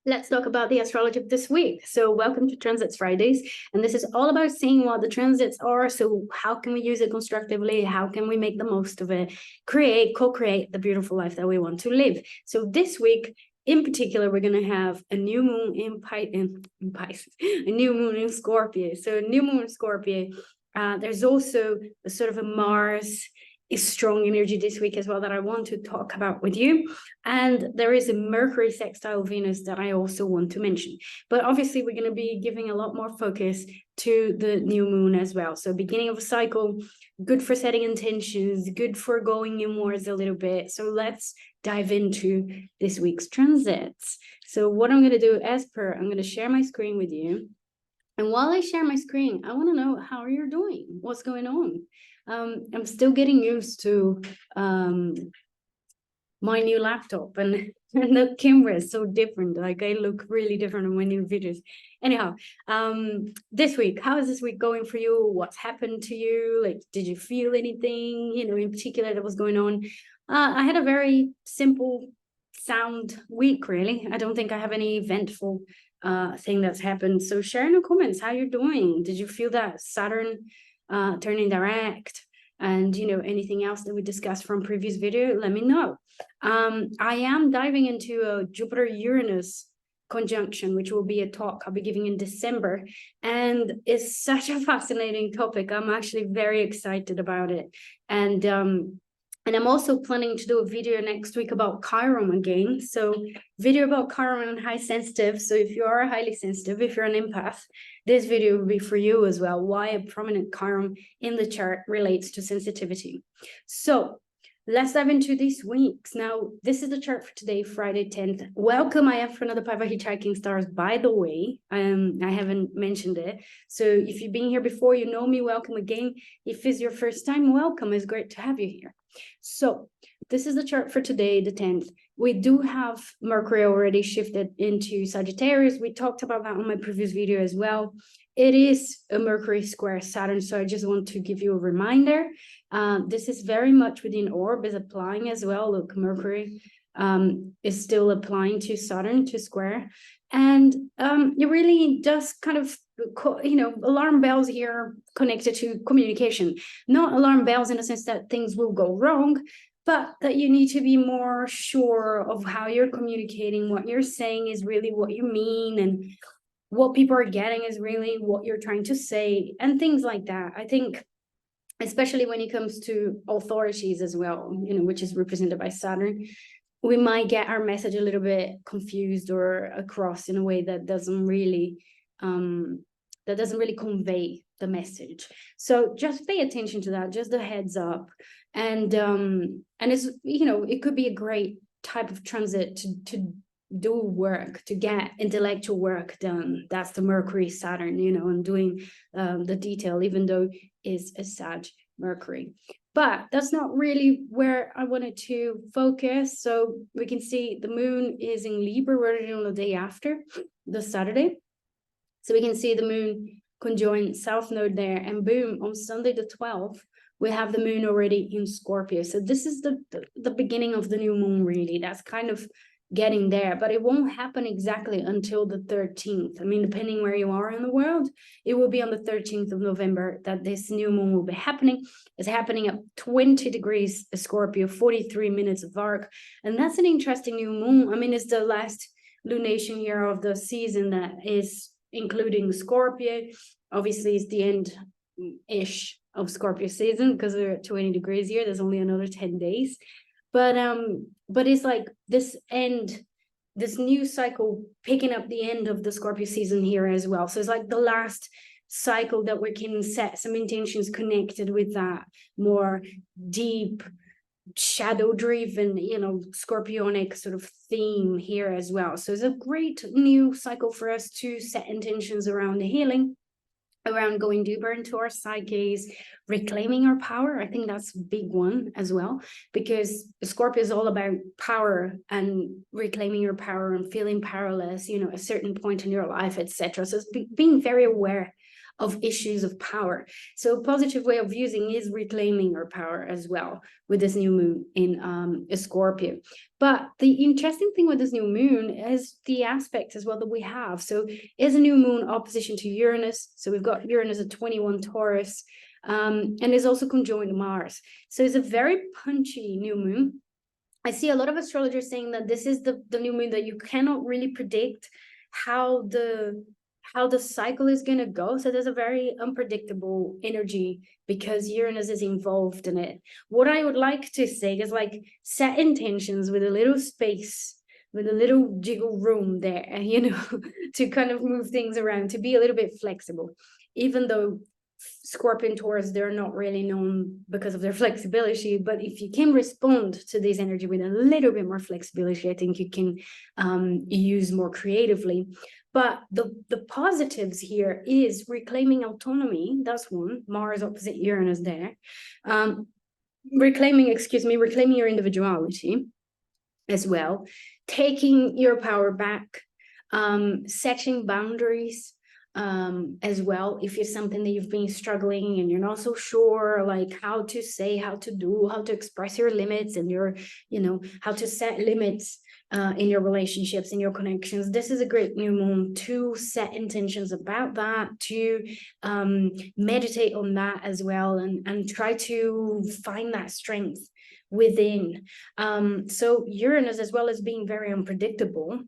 Let's talk about the astrology of this week. So welcome to Transits Fridays. And this is all about seeing what the transits are. So how can we use it constructively? How can we make the most of it? Co-create the beautiful life that we want to live. So this week, in particular, we're going to have a new moon in Pisces, a new moon in Scorpio. So new moon in Scorpio. There's also a sort of a Mars is strong energy this week as well that I want to talk about with you. And there is a Mercury sextile Venus that I also want to mention. But obviously, we're going to be giving a lot more focus to the new moon as well. So beginning of a cycle, good for setting intentions, good for going inwards a little bit. So let's dive into this week's transits. So what I'm going to do I'm going to share my screen with you. And while I share my screen, I want to know how you're doing. What's going on? I'm still getting used to my new laptop and the camera is so different. Like I look really different on my new videos. Anyhow, this week, how is this week going for you? What's happened to you? Like, did you feel anything, in particular that was going on? I had a very simple, sound week, really. I don't think I have any eventful thing that's happened. So share in the comments how you're doing. Did you feel that Saturn turning direct, and anything else that we discussed from previous video? Let me know. I am diving into a Jupiter-Uranus conjunction, which will be a talk I'll be giving in December, and it's such a fascinating topic. I'm actually very excited about it, and I'm also planning to do a video next week about Chiron again. So video about Chiron and high sensitive. So if you are highly sensitive, if you're an empath, this video will be for you as well. Why a prominent Chiron in the chart relates to sensitivity. So let's dive into these weeks. Now, this is the chart for today, Friday 10th. Welcome, I am for another Piper Hitchhiking Stars, by the way. I haven't mentioned it. So if you've been here before, you know me, welcome again. If it's your first time, welcome. It's great to have you here. So this is the chart for today, the 10th. We do have Mercury already shifted into Sagittarius. We talked about that on my previous video as well. It is a Mercury square Saturn, so I just want to give you a reminder. This is very much within orb, is applying as well. Look, Mercury is still applying to Saturn, to square. And it really does kind of, alarm bells here connected to communication. Not alarm bells in the sense that things will go wrong, but that you need to be more sure of how you're communicating. What you're saying is really what you mean, and what people are getting is really what you're trying to say, and things like that. I think, especially when it comes to authorities as well, which is represented by Saturn, we might get our message a little bit confused or across in a way that doesn't really convey the message. So just pay attention to that, just a heads up. And it's, it could be a great type of transit to do work, to get intellectual work done. That's the Mercury Saturn, and doing the detail, even though it's a Sag Mercury. But that's not really where I wanted to focus. So we can see the moon is in Libra, already on the day after, the Saturday. So we can see the moon conjoin South Node there, and boom, on Sunday the 12th, we have the moon already in Scorpio. So this is the beginning of the new moon, really. That's kind of getting there, but it won't happen exactly until the 13th. I mean, depending where you are in the world, it will be on the 13th of November that this new moon will be happening. It's happening at 20 degrees Scorpio, 43 minutes of arc. And that's an interesting new moon. I mean, it's the last lunation year of the season that is including Scorpio. Obviously, it's the end-ish of Scorpio season because we're at 20 degrees here. There's only another 10 days. But it's like this new cycle picking up the end of the Scorpio season here as well. So it's like the last cycle that we can set some intentions connected with that more deep, shadow-driven, Scorpionic sort of theme here as well. So it's a great new cycle for us to set intentions around the healing, around going deeper into our psyches, reclaiming our power. I think that's a big one as well, because Scorpio is all about power and reclaiming your power and feeling powerless, a certain point in your life, etc. So it's being very aware of issues of power. So a positive way of using is reclaiming our power as well with this new moon in Scorpio. But the interesting thing with this new moon is the aspect as well that we have. So it's a new moon opposition to Uranus. So we've got Uranus at 21 Taurus, and is also conjoined Mars. So it's a very punchy new moon. I see a lot of astrologers saying that this is the new moon that you cannot really predict how the cycle is going to go. So there's a very unpredictable energy because Uranus is involved in it. What I would like to say is like set intentions with a little space, with a little jiggle room there, to kind of move things around, to be a little bit flexible, even though Scorpio and Taurus, they're not really known because of their flexibility, but if you can respond to this energy with a little bit more flexibility, I think you can use more creatively. But the positives here is reclaiming autonomy. That's one. Mars opposite Uranus there. Reclaiming your individuality as well. Taking your power back. Setting boundaries. As well, if it's something that you've been struggling and you're not so sure like how to say, how to do, how to express your limits and your, how to set limits in your relationships, in your connections, this is a great new moon to set intentions about that, to meditate on that as well, and try to find that strength within. So Uranus, as well as being very unpredictable,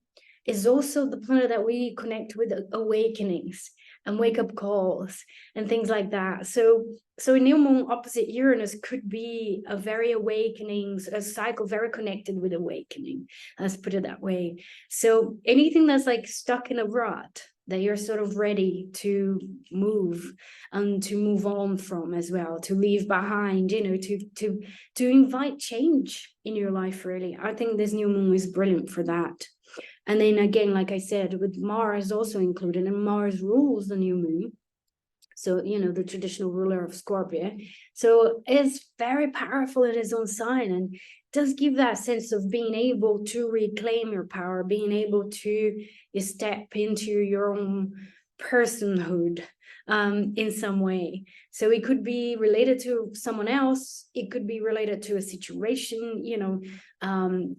is also the planet that we connect with awakenings and wake-up calls and things like that. So a new moon opposite Uranus could be a very awakening, a cycle very connected with awakening, let's put it that way. So anything that's like stuck in a rut that you're sort of ready to move and to move on from as well, to leave behind, to invite change in your life, really. I think this new moon is brilliant for that. And then again, like I said, with Mars also included, and Mars rules the new moon. So, the traditional ruler of Scorpio. So it's very powerful in its own sign, and does give that sense of being able to reclaim your power, being able to step into your own personhood in some way. So it could be related to someone else. It could be related to a situation,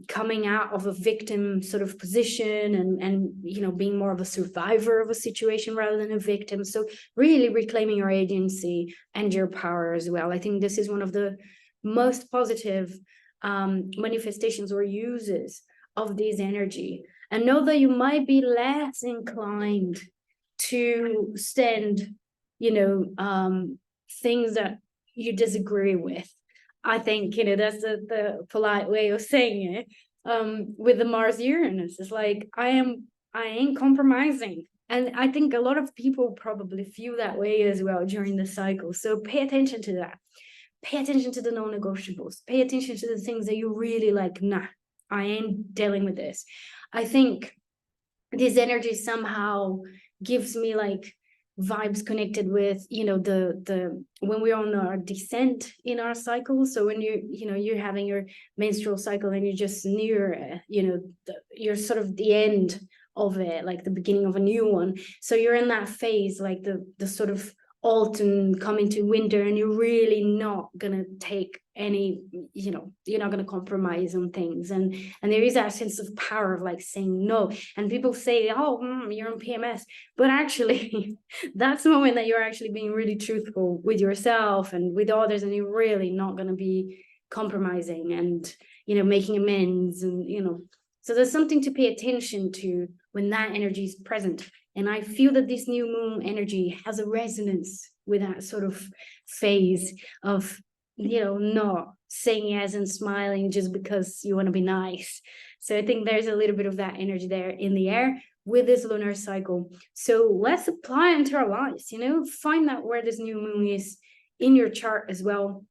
coming out of a victim sort of position and being more of a survivor of a situation rather than a victim. So really reclaiming your agency and your power as well. I think this is one of the most positive manifestations or uses of this energy. And know that you might be less inclined to stand, things that you disagree with. I think, that's the polite way of saying it. With the Mars Uranus, it's like, I ain't compromising. And I think a lot of people probably feel that way as well during the cycle. So pay attention to that. Pay attention to the non-negotiables. Pay attention to the things that you really like. Nah, I ain't dealing with this. I think this energy somehow gives me like vibes connected with the when we're on our descent in our cycle. So when you're having your menstrual cycle and you're just near you're sort of the end of it, like the beginning of a new one. So you're in that phase, like the sort of autumn coming to winter, and you're really not gonna take any, you're not gonna compromise on things, and there is that sense of power of like saying no. And people say, oh, you're on PMS, but actually that's the moment that you're actually being really truthful with yourself and with others, and you're really not gonna be compromising and making amends, and so there's something to pay attention to when that energy is present. And I feel that this new moon energy has a resonance with that sort of phase of, not saying yes and smiling just because you want to be nice. So I think there's a little bit of that energy there in the air with this lunar cycle. So let's apply it into our lives, find out where this new moon is in your chart as well.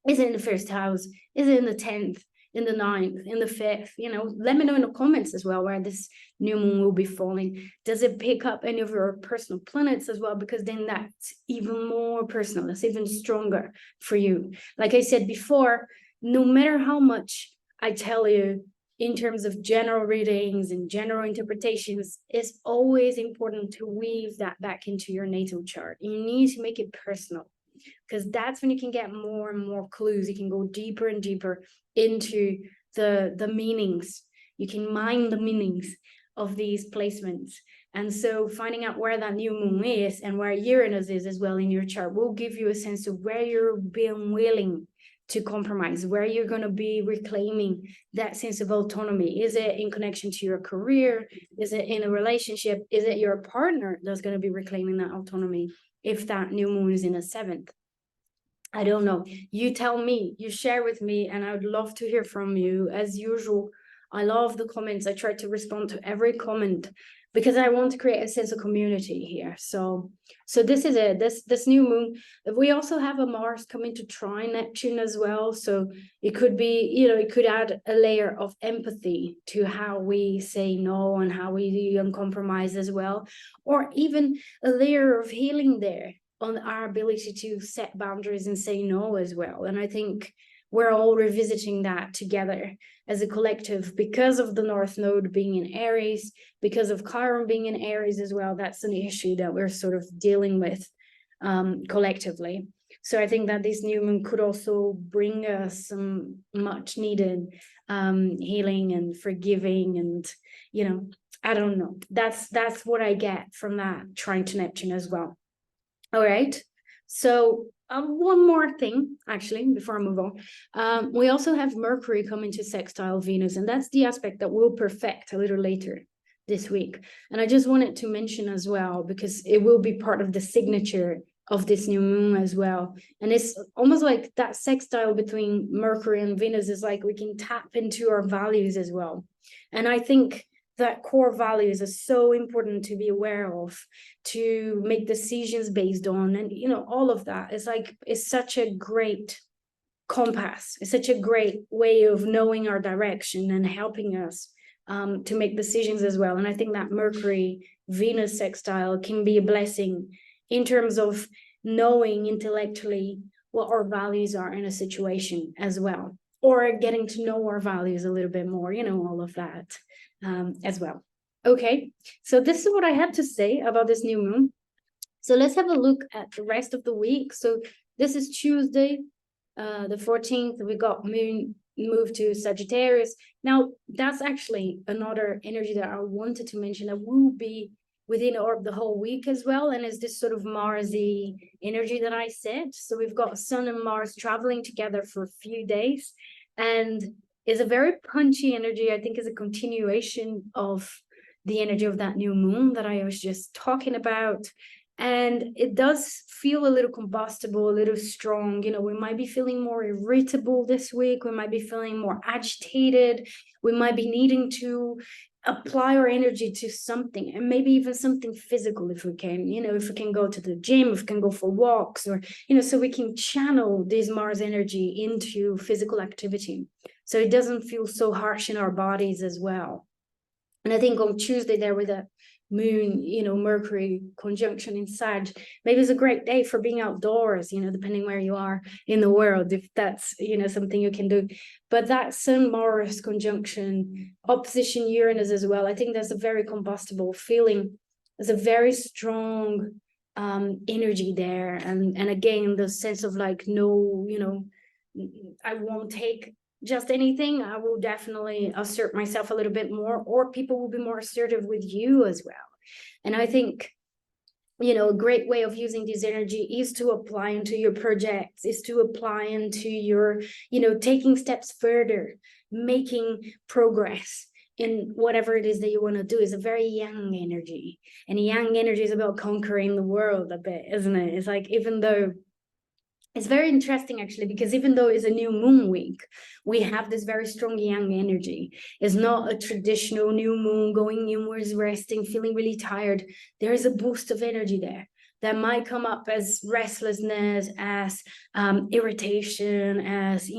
Is it in the first house? Is it in the 10th? In the 9th, in the 5th, let me know in the comments as well where this new moon will be falling. Does it pick up any of your personal planets as well? Because then that's even more personal. That's even stronger for you. Like I said before, no matter how much I tell you, in terms of general readings and general interpretations, it's always important to weave that back into your natal chart. You need to make it personal, because that's when you can get more and more clues. You can go deeper and deeper into the meanings. You can mine the meanings of these placements. And so finding out where that new moon is and where Uranus is as well in your chart will give you a sense of where you're being willing to compromise, where you're going to be reclaiming that sense of autonomy. Is it in connection to your career? Is it in a relationship? Is it your partner that's going to be reclaiming that autonomy if that new moon is in a 7th? I don't know. You tell me, you share with me, and I would love to hear from you. As usual, I love the comments. I try to respond to every comment because I want to create a sense of community here. So this is it. This new moon. We also have a Mars coming to trine Neptune as well. So it could be, it could add a layer of empathy to how we say no and how we uncompromise as well, or even a layer of healing there on our ability to set boundaries and say no as well. And I think we're all revisiting that together as a collective because of the North Node being in Aries, because of Chiron being in Aries as well. That's an issue that we're sort of dealing with collectively. So I think that this new moon could also bring us some much needed healing and forgiving, and I don't know. That's what I get from that trine to Neptune as well. All right. So one more thing, actually, before I move on. We also have Mercury coming to sextile Venus, and that's the aspect that we'll perfect a little later this week. And I just wanted to mention as well, because it will be part of the signature of this new moon as well. And it's almost like that sextile between Mercury and Venus is like we can tap into our values as well. And I think that core values are so important to be aware of, to make decisions based on, and all of that is like, it's such a great compass. It's such a great way of knowing our direction and helping us to make decisions as well. And I think that Mercury Venus sextile can be a blessing in terms of knowing intellectually what our values are in a situation as well, or getting to know our values a little bit more, all of that as well. Okay, so this is what I had to say about this new moon. So let's have a look at the rest of the week. So this is Tuesday, the 14th. We got moon moved to Sagittarius. Now, that's actually another energy that I wanted to mention that will be within orb the whole week as well, and is this sort of Marsy energy that I said. So we've got Sun and Mars traveling together for a few days, and is a very punchy energy. I think is a continuation of the energy of that new moon that I was just talking about. And it does feel a little combustible, a little strong. We might be feeling more irritable this week. We might be feeling more agitated. We might be needing to apply our energy to something, and maybe even something physical if we can, if we can go to the gym, if we can go for walks, or, so we can channel this Mars energy into physical activity. So it doesn't feel so harsh in our bodies as well. And I think on Tuesday there with a moon, Mercury conjunction in Sag, maybe it's a great day for being outdoors, depending where you are in the world, if that's, something you can do. But that Sun Mars conjunction, opposition Uranus as well, I think that's a very combustible feeling. There's a very strong energy there. And again, the sense of like, no, I won't take just anything. I will definitely assert myself a little bit more, or people will be more assertive with you as well. And I think, a great way of using this energy is to apply into your projects, is to apply into your, taking steps further, making progress in whatever it is that you want to do. Is a very yang energy, and yang energy is about conquering the world a bit, isn't it? It's like, even though it's very interesting, actually, because even though it's a new moon week, we have this very strong yang energy. It's not a traditional new moon going inwards, resting, feeling really tired. There is a boost of energy there that might come up as restlessness, as irritation, as,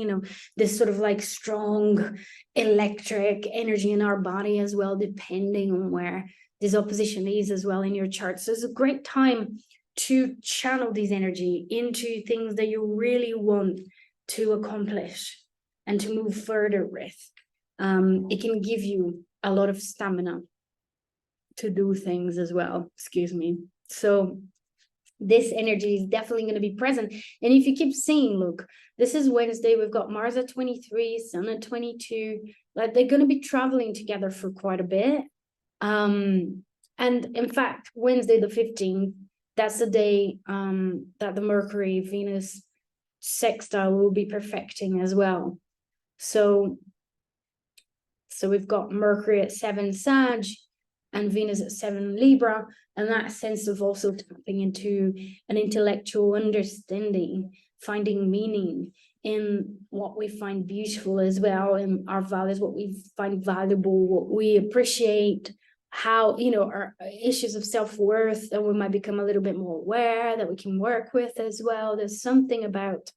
this sort of like strong electric energy in our body as well, depending on where this opposition is as well in your chart. So it's a great time to channel this energy into things that you really want to accomplish and to move further with. it can give you a lot of stamina to do things as well, excuse me. So this energy is definitely going to be present. And if you keep seeing, look, this is Wednesday, we've got Mars at 23, Sun at 22, like they're going to be traveling together for quite a bit. And in fact, Wednesday the 15th, that's the day that the Mercury Venus sextile will be perfecting as well. So we've got Mercury at 7 Sag and Venus at 7 Libra, and that sense of also tapping into an intellectual understanding, finding meaning in what we find beautiful as well, in our values, what we find valuable, what we appreciate, how, you know, our issues of self-worth that we might become a little bit more aware, that we can work with as well. There's something about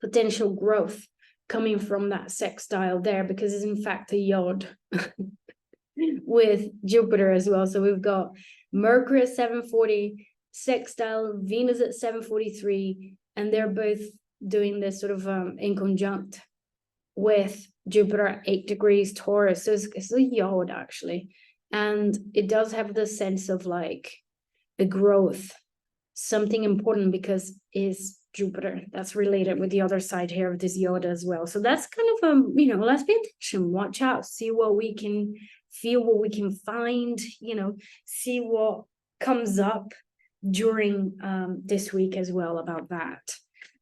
potential growth coming from that sextile there, because it's in fact a yod with Jupiter as well. So we've got Mercury at 740, sextile Venus at 743, and they're both doing this sort of in conjunct with Jupiter at 8 degrees Taurus. So it's a yod actually, and it does have the sense of like a growth, something important, because is Jupiter that's related with the other side here of this yod as well. So that's kind of you know, let's pay attention, watch out, see what we can feel, what we can find, you know, see what comes up during this week as well about that.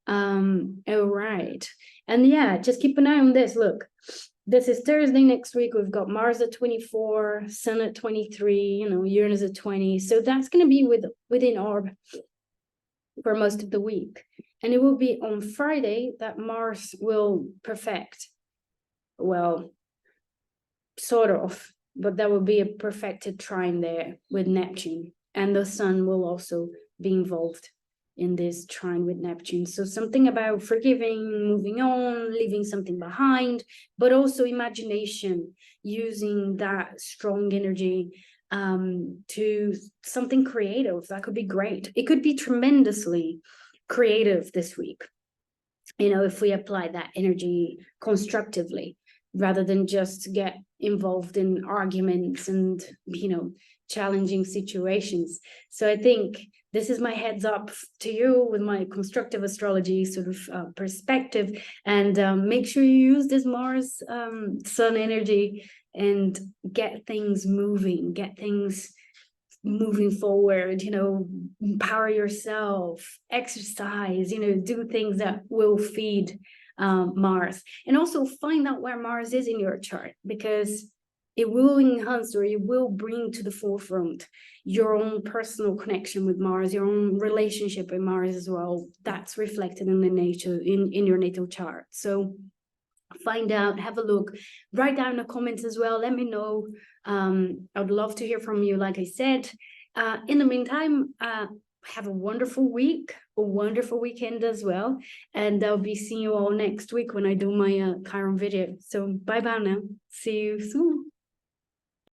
All right, and yeah, just keep an eye on this. Look, this is Thursday next week. We've got Mars at 24, Sun at 23, you know, Uranus at 20. So that's going to be within orb for most of the week. And it will be on Friday that Mars will perfect. Well, sort of, but that will be a perfected trine there with Neptune. And the Sun will also be involved in this trine with Neptune. So something about forgiving, moving on, leaving something behind, but also imagination, using that strong energy to something creative. That could be great. It could be tremendously creative this week, you know, if we apply that energy constructively rather than just get involved in arguments and, you know, challenging situations. So I think this is my heads up to you with my constructive astrology sort of perspective, and make sure you use this Mars Sun energy and get things moving, get things moving forward, you know, empower yourself, exercise, you know, do things that will feed Mars. And also find out where Mars is in your chart, because it will enhance, or it will bring to the forefront your own personal connection with Mars, your own relationship with Mars as well. That's reflected in the nature in your natal chart. So find out, have a look, write down in the comments as well, let me know. I would love to hear from you, like I said. In the meantime, have a wonderful week, a wonderful weekend as well, and I'll be seeing you all next week when I do my Chiron video. So bye now, see you soon.